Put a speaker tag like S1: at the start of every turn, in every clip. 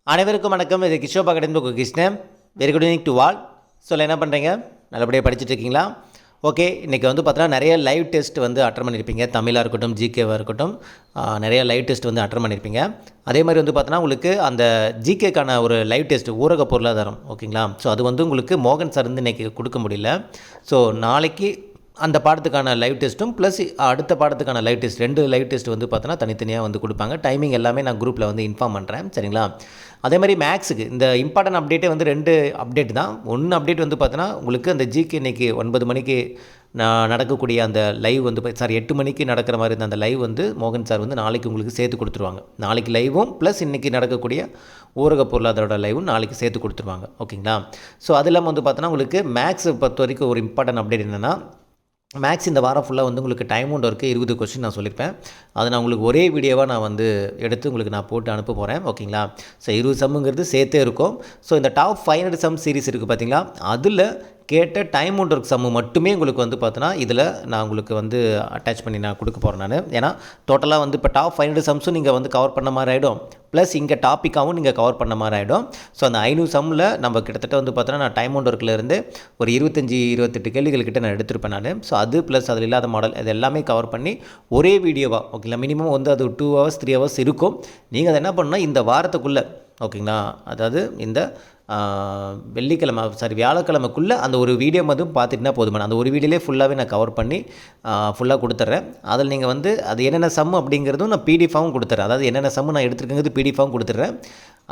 S1: அனைவருக்கும் வணக்கம். இது கிஷோபா கடந்து உங்கள் Krishnan. Very good evening to all. என்ன பண்ணுறீங்க? நல்லபடியாக படிச்சுட்டு இருக்கீங்களா? ஓகே, இன்றைக்கி வந்து பார்த்தீங்கன்னா நிறைய லைவ் டெஸ்ட் வந்து அட்டன் பண்ணியிருப்பீங்க. தமிழாக இருக்கட்டும், ஜிகேவாக இருக்கட்டும், நிறைய லைவ் டெஸ்ட் வந்து அட்டன் பண்ணியிருப்பீங்க. அதே மாதிரி வந்து பார்த்தோன்னா உங்களுக்கு அந்த ஜிகேக்கான ஒரு லைவ் டெஸ்ட் ஊரக பொருளாதாரம், ஓகேங்களா? ஸோ அது வந்து உங்களுக்கு மோகன் சார் வந்து இன்றைக்கி கொடுக்க முடியல. ஸோ நாளைக்கு அந்த பாடத்துக்கான லைவ் டெஸ்ட்டும் ப்ளஸ் அடுத்த பாடத்துக்கான லைவ் டெஸ்ட் 2 லைவ் டெஸ்ட் வந்து பார்த்தோன்னா தனித்தனியாக வந்து கொடுப்பாங்க. டைமிங் எல்லாமே நான் குரூப்பில் வந்து இன்ஃபார்ம் பண்ணுறேன், சரிங்களா? அதே மாதிரி மேக்ஸுக்கு இந்த இம்பார்ட்டன்ட் அப்டேட்டே வந்து 2 அப்டேட் தான். ஒன்று அப்டேட் வந்து பார்த்தோன்னா உங்களுக்கு அந்த ஜிகே இன்றைக்கி 9 மணிக்கு நடக்கக்கூடிய அந்த லைவ் வந்து 8 மணிக்கு நடக்கிற மாதிரி இருந்த அந்த லைவ் வந்து மோகன் சார் வந்து நாளைக்கு உங்களுக்கு சேர்த்து கொடுத்துருவாங்க. நாளைக்கு லைவும் ப்ளஸ் இன்றைக்கி நடக்கக்கூடிய ஊரக பொருளாதாரோட லைவும் நாளைக்கு சேர்த்து கொடுத்துருவாங்க, ஓகேங்களா? ஸோ அது இல்லாமல் வந்து பார்த்தோன்னா உங்களுக்கு மேக்ஸ் பொறுத்த வரைக்கும் ஒரு இம்பார்ட்டன்ட் அப்டேட் என்னென்னா, மேக்ஸ் இந்த வாரம் ஃபுல்லாக வந்து உங்களுக்கு டைம் ஒன்று இருக்குது. 20 கொஸ்டின் நான் சொல்லியிருப்பேன். அதை நான் உங்களுக்கு ஒரே வீடியோவாக நான் வந்து எடுத்து உங்களுக்கு நான் போட்டு அனுப்ப போகிறேன், ஓகேங்களா? ஸோ 20 சம்முங்கிறது சேர்த்தே இருக்கும். ஸோ இந்த டாப் 500 சம் சீரிஸ் இருக்குது பார்த்தீங்களா, அதில் கேட்ட டைம் ஒன்று ஒர்க் சம்மு மட்டுமே உங்களுக்கு வந்து பார்த்தோன்னா இதில் நான் உங்களுக்கு வந்து அட்டாச் பண்ணி நான் கொடுக்க போகிறேன் நான். ஏன்னா டோட்டலாக வந்து இப்போ டாப் 500 சம்ஸும் நீங்கள் வந்து கவர் பண்ண மாதிரி ஆகிடும், ப்ளஸ் இங்கே டாப்பிக்காகவும் நீங்கள் கவர் பண்ண மாதிரி ஆகிடும். ஸோ அந்த 500 சம்மில் நம்ம கிட்டத்தட்ட வந்து பார்த்தோன்னா நான் டைம் ஒன் ஒர்க்கிலேருந்து ஒரு 25-28 கேள்விகள் கிட்ட நான் எடுத்திருப்பேன் நான். ஸோ அது ப்ளஸ் அதில் இல்லாத மாடல் இது எல்லாமே கவர் பண்ணி ஒரே வீடியோவாக, ஓகேங்களா? மினிமம் வந்து அது 2 hours 3 hours இருக்கும். நீங்கள் அதை என்ன பண்ணணும்னா இந்த வாரத்துக்குள்ளே, ஓகேங்களா, அதாவது இந்த வியாழக்கிழமைக்குள்ளே அந்த ஒரு வீடியோ மட்டும் பார்த்துட்டுனா போதுமான. அந்த ஒரு வீடியோலே ஃபுல்லாகவே நான் கவர் பண்ணி ஃபுல்லாக கொடுத்துட்றேன். அதில் நீங்கள் வந்து அது என்னென்ன சம் அப்படிங்கிறதும் நான் பிடிஎஃபாகவும் கொடுத்துட்றேன். அதாவது என்னென்ன சம்மு நான் எடுத்துருக்கேங்கிறது பிடிஎஃபாகவும் கொடுத்துட்றேன்.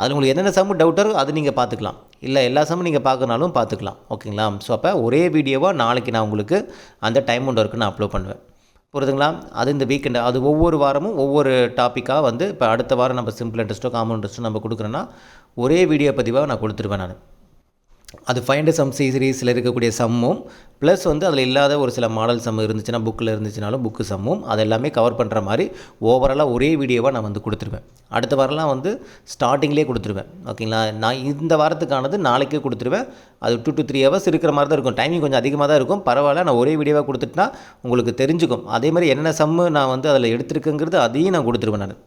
S1: அதில் உங்களுக்கு என்னென்ன சம்மு டவுட்டோ அது நீங்கள் பார்த்துக்கலாம், இல்லை எல்லா சம்மும் நீங்கள் பார்க்கனாலும் பார்த்துக்கலாம், ஓகேங்களா? ஸோ அப்போ ஒரே வீடியோவாக நாளைக்கு நான் உங்களுக்கு அந்த டைம் ஒன்று ஒர்க்கு நான் அப்லோட் பண்ணுவேன், புரியுதுங்களா? அது இந்த வீக்கெண்டு அது ஒவ்வொரு வாரமும் ஒவ்வொரு டாப்பிக்காக வந்து இப்போ அடுத்த வாரம் நம்ம சிம்பிள் இன்ட்ரெஸ்ட்டோ காமன் இன்ட்ரெஸ்ட்டோ நம்ம கொடுக்குறோன்னா ஒரே வீடியோ பதிவாக நான் கொடுத்துருவேன் நான். அது 500 சம் சீரீஸில் இருக்கக்கூடிய சம்மும் ப்ளஸ் வந்து அதில் இல்லாத ஒரு சில மாடல் சம் இருந்துச்சுன்னா புக்கில் இருந்துச்சுனாலும் புக்கு சம்மும் அது எல்லாமே கவர் பண்ணுற மாதிரி ஓவராலாக ஒரே வீடியோவாக நான் வந்து கொடுத்துருவேன். அடுத்த வாரம்லாம் வந்து ஸ்டார்டிங்லேயே கொடுத்துருவேன், ஓகேங்களா? நான் இந்த வாரத்துக்கானது நாளைக்கே கொடுத்துருவேன். அது 2 to 3 hours இருக்கிற மாதிரி தான் இருக்கும். டைமிங் கொஞ்சம் அதிகமாக தான் இருக்கும், பரவாயில்ல. நான் ஒரே வீடியோவாக கொடுத்துட்டுனா உங்களுக்கு தெரிஞ்சுக்கும். அதே மாதிரி என்னென்ன சம்மு நான் வந்து அதில் எடுத்துருக்கேங்கிறது அதையும் நான் கொடுத்துருவேன் நான்,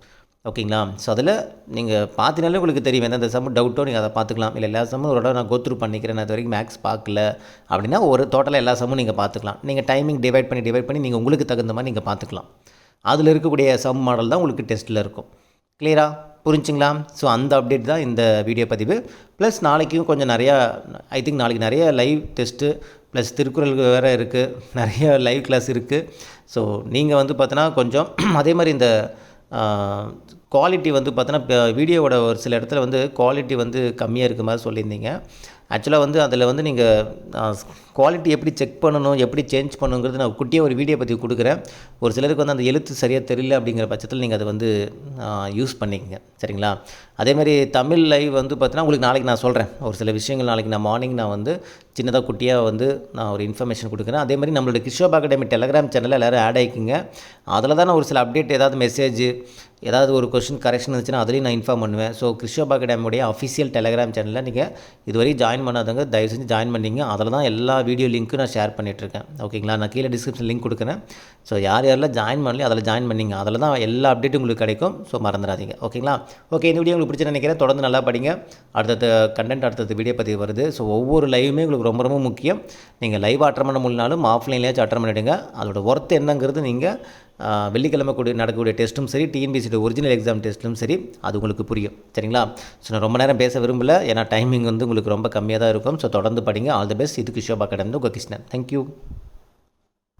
S1: ஓகேங்களா? ஸோ அதில் நீங்கள் பார்த்தினாலே உங்களுக்கு தெரியும் எந்தெந்த சம்மு டவுட்டோ நீங்கள் அதை பார்த்துக்கலாம். இல்லை எல்லா சம்மும் ஒரு தடவை நான் கோத்ரூ பண்ணிக்கிறேன், நான் இது வரைக்கும் மேக்ஸ் பார்க்கல அப்படின்னா ஒரு டோட்டலாக எல்லா சம்மும் நீங்கள் பார்த்துக்கலாம். நீங்கள் டைமிங் டிவைட் பண்ணி நீங்கள் உங்களுக்கு தகுந்த மாதிரி நீங்கள் பார்த்துக்கலாம். அதில் இருக்கக்கூடிய சம் மாடல் தான் உங்களுக்கு டெஸ்ட்டில் இருக்கும். கிளியரா புரிஞ்சுங்களா? ஸோ அந்த அப்டேட் தான் இந்த வீடியோ பதிவு. ப்ளஸ் நாளைக்கும் கொஞ்சம் நிறையா ஐ திங்க் நாளைக்கு நிறைய லைவ் டெஸ்ட்டு ப்ளஸ் திருக்குறள் வேறு இருக்குது, நிறைய லைவ் கிளாஸ் இருக்குது. ஸோ நீங்கள் வந்து பார்த்தோன்னா கொஞ்சம் அதே மாதிரி இந்த குவாலிட்டி வந்து பார்த்தோன்னா இப்போ வீடியோவோட ஒரு சில இடத்துல வந்து குவாலிட்டி வந்து கம்மியாக இருக்க மாதிரி சொல்லியிருந்தீங்க. ஆக்சுவலாக வந்து அதில் வந்து நீங்கள் குவாலிட்டி எப்படி செக் பண்ணணும், எப்படி சேஞ்ச் பண்ணணுங்கிறது நான் குட்டியாக ஒரு வீடியோ பற்றி கொடுக்குறேன். ஒரு சிலருக்கு வந்து அந்த எழுத்து சரியாக தெரியல அப்படிங்கிற பட்சத்தில் நீங்கள் அதை வந்து யூஸ் பண்ணிக்கங்க, சரிங்களா? அதேமாதிரி தமிழ் லைவ் வந்து பார்த்தீங்கன்னா உங்களுக்கு நாளைக்கு நான் சொல்கிறேன் ஒரு சில விஷயங்கள். நாளைக்கு நான் மார்னிங் நான் வந்து சின்னதாக குட்டியாக வந்து நான் ஒரு இன்ஃபர்மேஷன் கொடுக்குறேன். அதே மாதிரி நம்மளோட கிஷோபா அகாடமி டெலகிராம் சேனலில் எல்லோரும் ஆட் ஆகிக்குங்க. அதில் தான் நான் ஒரு சில அப்டேட், ஏதாவது மெசேஜ், ஏதாவது ஒரு கொஸ்டின் கரெக்ஷன் இருந்துச்சுன்னா அதுலேயும் நான் இன்ஃபார்ம் பண்ணுவேன். ஸோ கிஷோபா அகாடமியோடைய அஃபிஷியல் டெலகிராம் சேனலில் நீங்கள் இதுவரை ஜாயின் பண்ணாதவங்க தயவு செஞ்சு ஜாயின் பண்ணிங்க. அதில் தான் எல்லா வீடியோ லிங்க்கும் நான் ஷேர் பண்ணிகிட்ருக்கேன், ஓகேங்களா? நான் கீழே டிஸ்கிரிப்ஷன் லிங்க் கொடுக்குறேன். ஸோ யாரெல்லாம் ஜாயின் பண்ணலையோ அதில் ஜாயின் பண்ணிங்க. அதில் தான் எல்லா அப்டேட்டும் உங்களுக்கு கிடைக்கும். ஸோ மறந்துடாதீங்க, ஓகேங்களா? ஓகே, இந்த வீடியோ உங்களுக்கு பிடிச்சி நினைக்கிறேன். தொடர்ந்து நல்லா படிங்க. அடுத்தது கண்டென்ட் அடுத்தது வீடியோ பற்றி வருது. ஸோ ஒவ்வொரு லைவுமே உங்களுக்கு ரொம்ப ரொம்ப முக்கியம். நீங்கள் லைவ் அட்டன் பண்ண முடியலனாலும் ஆஃப்லைன்லேயாச்சும் அட்டன் பண்ணிவிடுங்க. அதோட ஒர்த் என்னங்கிறது நீங்கள் வெள்ளிக்கிழமை நடக்கக்கூடிய டெஸ்ட்டும் சரி, டிஎன்பிசியோட ஒரிஜினல் எக்ஸாம் டெஸ்ட்டும் சரி, அது உங்களுக்கு புரியும், சரிங்களா? ஸோ நான் ரொம்ப நேரம் பேச விரும்பல, ஏன்னா டைமிங் வந்து உங்களுக்கு ரொம்ப கம்மியாக தான் இருக்கும். ஸோ தொடர்ந்து படிங்க. All the best. இது கிஷோபா அகாடமி உங்கள் கிருஷ்ணன். தேங்க்யூ.